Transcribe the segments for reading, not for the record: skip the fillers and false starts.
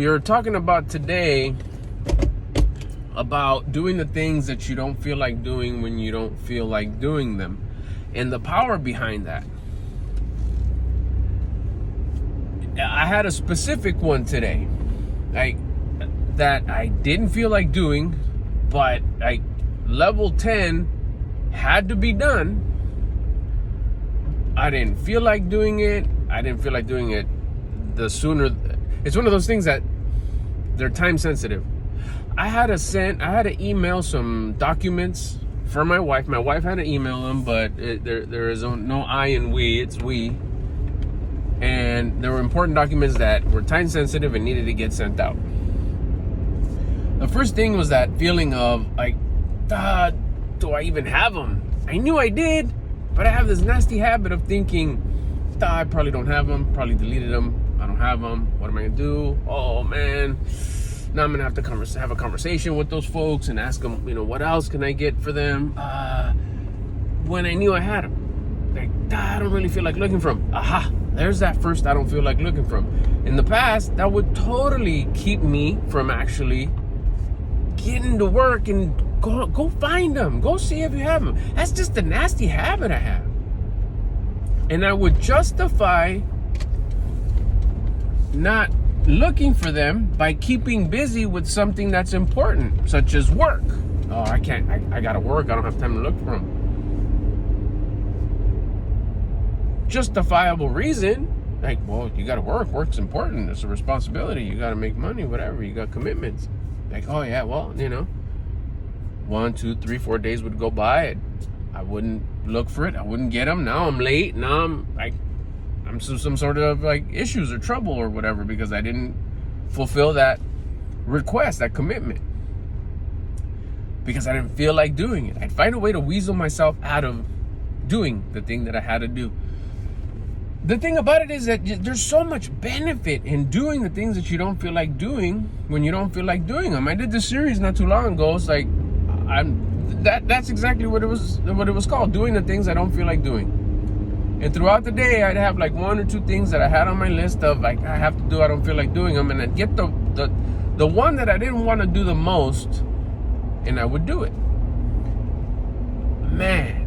We are talking about today about doing the things that you don't feel like doing when you don't feel like doing them, and the power behind that. I had a specific one today, that I didn't feel like doing, but level 10 had to be done. I didn't feel like doing it. I didn't feel like doing it the sooner. It's one of those things that they're time sensitive. I had to email some documents for my wife. My wife had to email them, but there is no I in we, it's we. And there were important documents that were time sensitive and needed to get sent out. The first thing was that feeling of do I even have them? I knew I did, but I have this nasty habit of thinking, I probably don't have them, probably deleted them, I don't have them, what am I gonna do? Oh man, now I'm gonna have to have a conversation with those folks and ask them, what else can I get for them? When I knew I had them, I don't really feel like looking for them. Aha, there's that first I don't feel like looking for them. In the past, that would totally keep me from actually getting to work and go find them, go see if you have them. That's just a nasty habit I have. And I would justify not looking for them by keeping busy with something that's important, such as work. Oh, I gotta work, I don't have time to look for them. Justifiable reason, you gotta work, work's important, it's a responsibility, you gotta make money, whatever, you got commitments. Oh yeah, well, 1, 2, 3, 4 days would go by and I wouldn't look for it, I wouldn't get them. Now I'm late, now I'm some sort of issues or trouble or whatever because I didn't fulfill that request, that commitment, because I didn't feel like doing it. I'd find a way to weasel myself out of doing the thing that I had to do. The thing about it is that there's so much benefit in doing the things that you don't feel like doing when you don't feel like doing them. I did this series not too long ago. It's that's exactly what it was called, doing the things I don't feel like doing. And throughout the day, I'd have 1 or 2 things that I had on my list of I have to do, I don't feel like doing them, and I'd get the one that I didn't want to do the most, and I would do it. Man,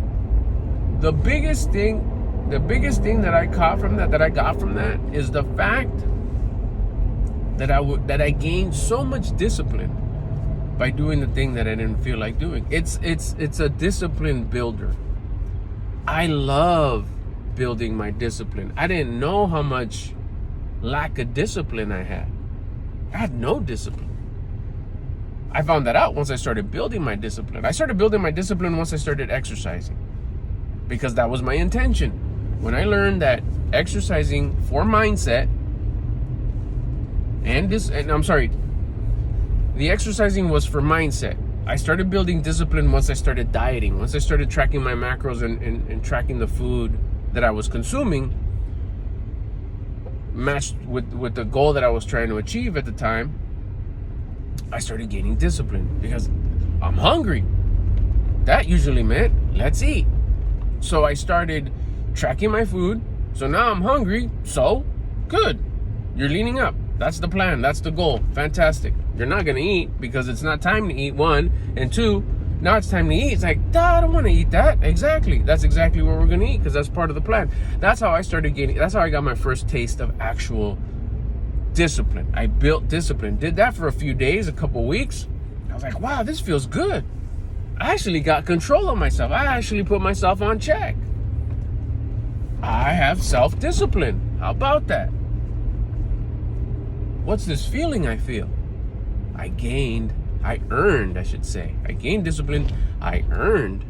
the biggest thing that I got from that is the fact that I gained so much discipline by doing the thing that I didn't feel like doing. It's a discipline builder. I love building my discipline. I didn't know how much lack of discipline I had. I had no discipline. I found that out once I started building my discipline. I started building my discipline once I started exercising, because that was my intention. When I learned that exercising for mindset the exercising was for mindset. I started building discipline once I started dieting, once I started tracking my macros and tracking the food that I was consuming, matched with the goal that I was trying to achieve at the time. I started gaining discipline because I'm hungry. That usually meant let's eat. So I started tracking my food. So now I'm hungry. So good. You're leaning up. That's the plan. That's the goal. Fantastic. You're not going to eat because it's not time to eat, 1. And 2, now it's time to eat. It's I don't want to eat that. Exactly. That's exactly what we're going to eat because that's part of the plan. That's how I started getting, that's how I got my first taste of actual discipline. I built discipline. Did that for a few days, a couple weeks. I was like, wow, this feels good. I actually got control of myself. I actually put myself on check. I have self-discipline. How about that? What's this feeling I feel? I gained discipline. I earned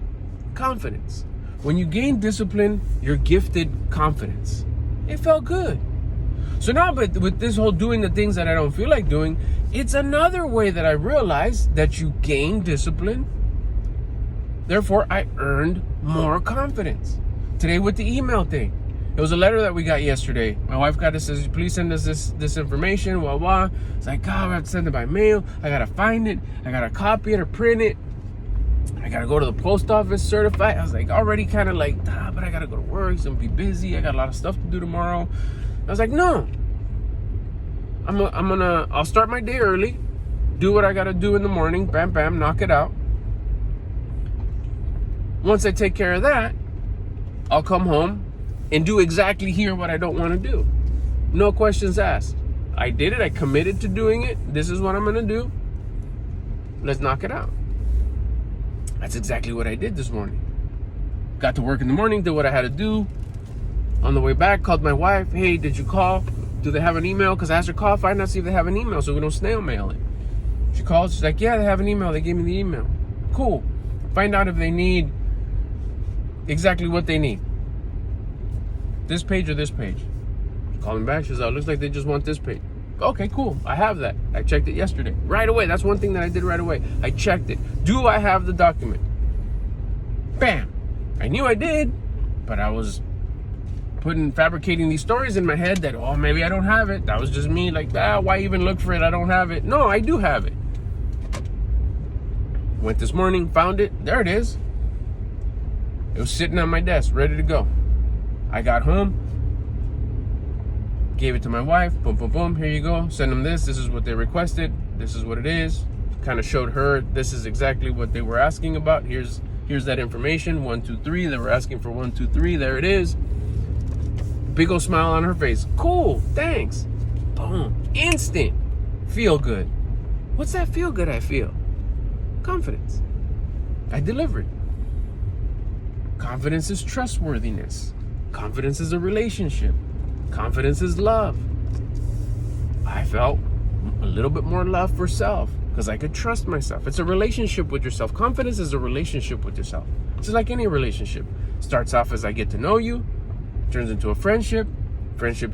confidence. When you gain discipline, you're gifted confidence. It felt good. So now, but with this whole doing the things that I don't feel like doing, it's another way that I realized that you gain discipline. Therefore, I earned more confidence. Today with the email thing. It was a letter that we got yesterday. My wife got it, says, please send us this information, blah. It's like, God, I have to send it by mail. I got to find it. I got to copy it or print it. I got to go to the post office, certify. I was already kind of but I got to go to work. It's going to be busy. I got a lot of stuff to do tomorrow. I was like, no. I'll start my day early, do what I gotta do in the morning, bam, bam, knock it out. Once I take care of that, I'll come home and do exactly here what I don't want to do. No questions asked. I did it, I committed to doing it. This is what I'm gonna do. Let's knock it out. That's exactly what I did this morning. Got to work in the morning, did what I had to do. On the way back, called my wife. Hey, did you call? Do they have an email? Because I asked her, call, find out, see if they have an email so we don't snail mail it. She called, she's like, yeah, they have an email. They gave me the email. Cool. Find out if they need exactly what they need. This page or this page. Calling back, she's like, looks like they just want this page. Okay, cool. I have that. I checked it yesterday. Right away. That's one thing that I did right away. I checked it. Do I have the document? Bam. I knew I did, but I was fabricating these stories in my head that, oh, maybe I don't have it. That was just me, like, why even look for it? I don't have it. No, I do have it. Went this morning, found it. There it is. It was sitting on my desk, ready to go. I got home, gave it to my wife. Boom, boom, boom. Here you go. Send them this. This is what they requested. This is what it is. Kind of showed her this is exactly what they were asking about. Here's that information. 1, 2, 3. They were asking for 1, 2, 3. There it is. Big old smile on her face. Cool. Thanks. Boom. Instant. Feel good. What's that feel good I feel? Confidence. I delivered. Confidence is trustworthiness. Confidence is a relationship. Confidence is love. I felt a little bit more love for self because I could trust myself. It's a relationship with yourself. Confidence is a relationship with yourself. It's like any relationship. Starts off as I get to know you, turns into a friendship. Friendship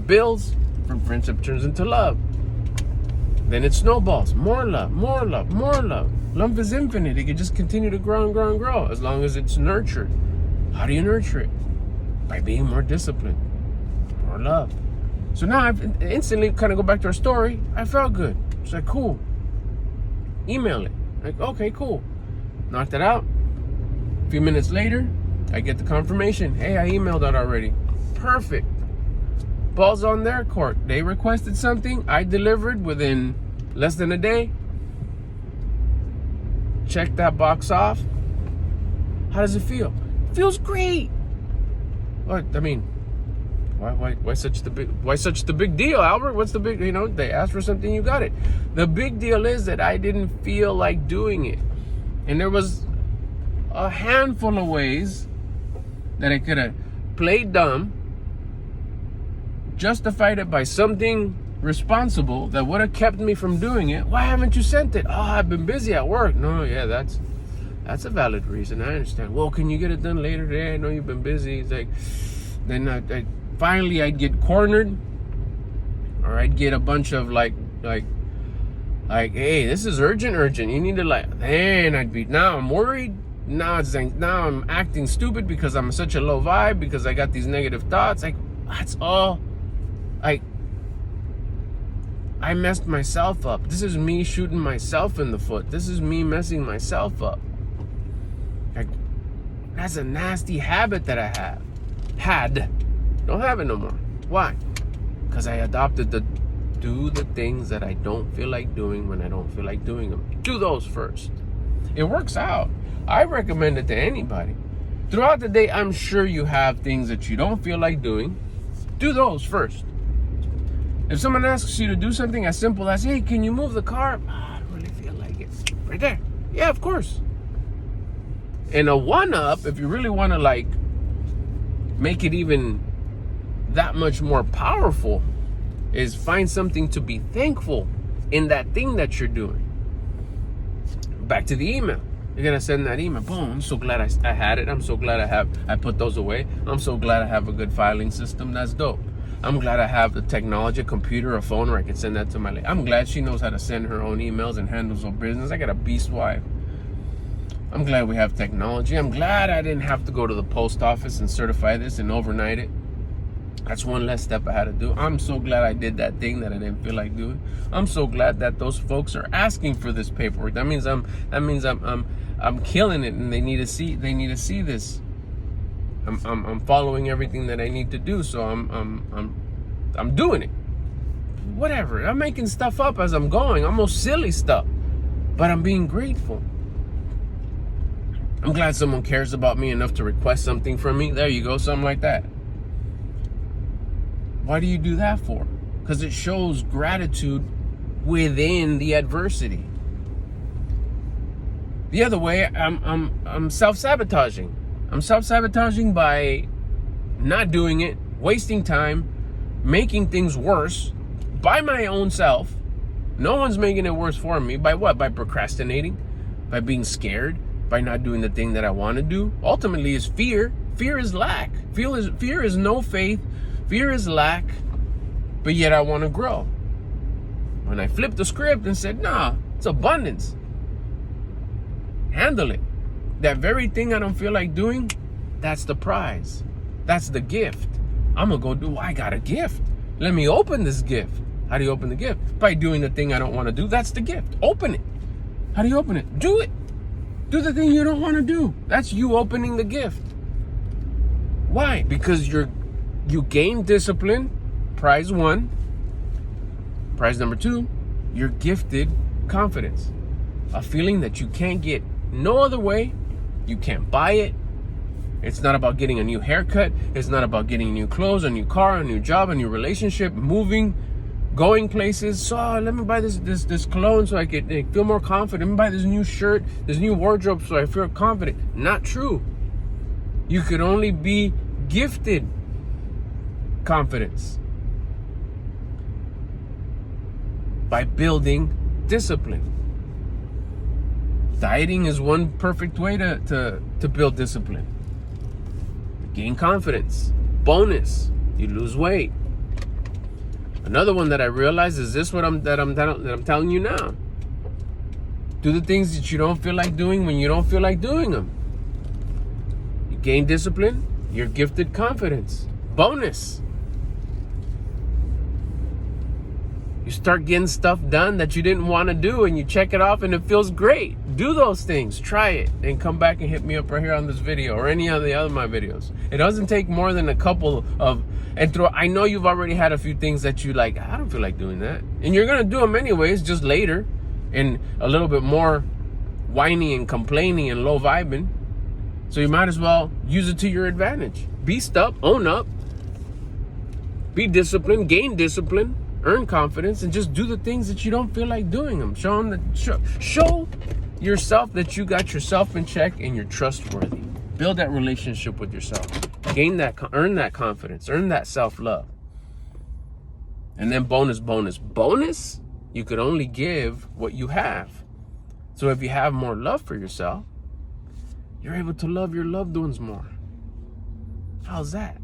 builds. From friendship turns into love. Then it snowballs. More love, more love, more love. Love is infinite. It can just continue to grow and grow and grow as long as it's nurtured. How do you nurture it? By being more disciplined. More love. So now I've instantly kind of go back to our story. I felt good. It's like, cool. Email it. Like, okay, cool. Knocked it out. A few minutes later, I get the confirmation. Hey, I emailed that already. Perfect. Ball's on their court. They requested something. I delivered within less than a day. Check that box off. How does it feel? It feels great. What? I mean, why such the big deal, Albert? What's the big, they asked for something, you got it. The big deal is that I didn't feel like doing it. And there was a handful of ways that I could have played dumb, justified it by something responsible that would have kept me from doing it. Why haven't you sent it? Oh, I've been busy at work. No, yeah, that's a valid reason. I understand. Well, can you get it done later today? I know you've been busy. It's like, then I finally I'd get cornered, or I'd get a bunch of like, hey, this is urgent. You need to then I'd be, now I'm worried. Now I'm acting stupid because I'm such a low vibe because I got these negative thoughts. Like, that's all. I messed myself up. This is me shooting myself in the foot. This is me messing myself up. That's a nasty habit that I had. Don't have it no more. Why? Because I adopted do the things that I don't feel like doing when I don't feel like doing them. Do those first. It works out. I recommend it to anybody. Throughout the day, I'm sure you have things that you don't feel like doing. Do those first. If someone asks you to do something as simple as, hey, can you move the car? I don't really feel like it. Right there. Yeah, of course. And a one-up, if you really want to make it even that much more powerful, is find something to be thankful in that thing that you're doing. Back to the email. You're gonna send that email. Boom, I'm so glad I had it. I'm so glad I put those away. I'm so glad I have a good filing system. That's dope. I'm glad I have the technology, a computer, a phone where I can send that to my lady. I'm glad she knows how to send her own emails and handles her business. I got a beast wife. I'm glad we have technology. I'm glad I didn't have to go to the post office and certify this and overnight it. That's one less step I had to do. I'm so glad I did that thing that I didn't feel like doing. I'm so glad that those folks are asking for this paperwork. That means I'm killing it, and they need to see this. I'm following everything that I need to do, so I'm doing it. whatever. I'm making stuff up as I'm going, almost silly stuff. But I'm being grateful. I'm glad someone cares about me enough to request something from me. There you go, something like that. Why do you do that for? Because it shows gratitude within the adversity. The other way, I'm self-sabotaging. I'm self-sabotaging by not doing it, wasting time, making things worse by my own self. No one's making it worse for me. By what? By procrastinating, by being scared, by not doing the thing that I want to do. Ultimately, is fear. Fear is lack. Fear is no faith. Fear is lack. But yet I want to grow. When I flipped the script and said, nah, it's abundance. Handle it. That very thing I don't feel like doing, that's the prize. That's the gift. I'm going to go do, I got a gift. Let me open this gift. How do you open the gift? By doing the thing I don't want to do. That's the gift. Open it. How do you open it? Do it. Do the thing you don't want to do. That's you opening the gift. Why? Because you gain discipline. Prize 1. Prize number 2, you're gifted confidence. A feeling that you can't get no other way. You can't buy it. It's not about getting a new haircut. It's not about getting new clothes, a new car, a new job, a new relationship, moving, going places. So let me buy this cologne so I can feel more confident. Let me buy this new shirt, this new wardrobe so I feel confident. Not true. You could only be gifted confidence by building discipline. Dieting is one perfect way to build discipline. Gain confidence. Bonus, you lose weight. Another one that I realized is this: what I'm telling you now. Do the things that you don't feel like doing when you don't feel like doing them. You gain discipline. You're gifted confidence. Bonus. You start getting stuff done that you didn't want to do, and you check it off and it feels great. Do those things. Try it and come back and hit me up right here on this video or any of the other my videos. It doesn't take more than a couple of, I know you've already had a few things that you like, I don't feel like doing that. And you're going to do them anyways, just later and a little bit more whiny and complaining and low vibing. So you might as well use it to your advantage. Beast up, own up, be disciplined, gain discipline, earn confidence, and just do the things that you don't feel like doing them. Show yourself that you got yourself in check and you're trustworthy. Build that relationship with yourself. Earn that confidence, earn that self-love. And then bonus, you could only give what you have. So if you have more love for yourself, you're able to love your loved ones more. How's that?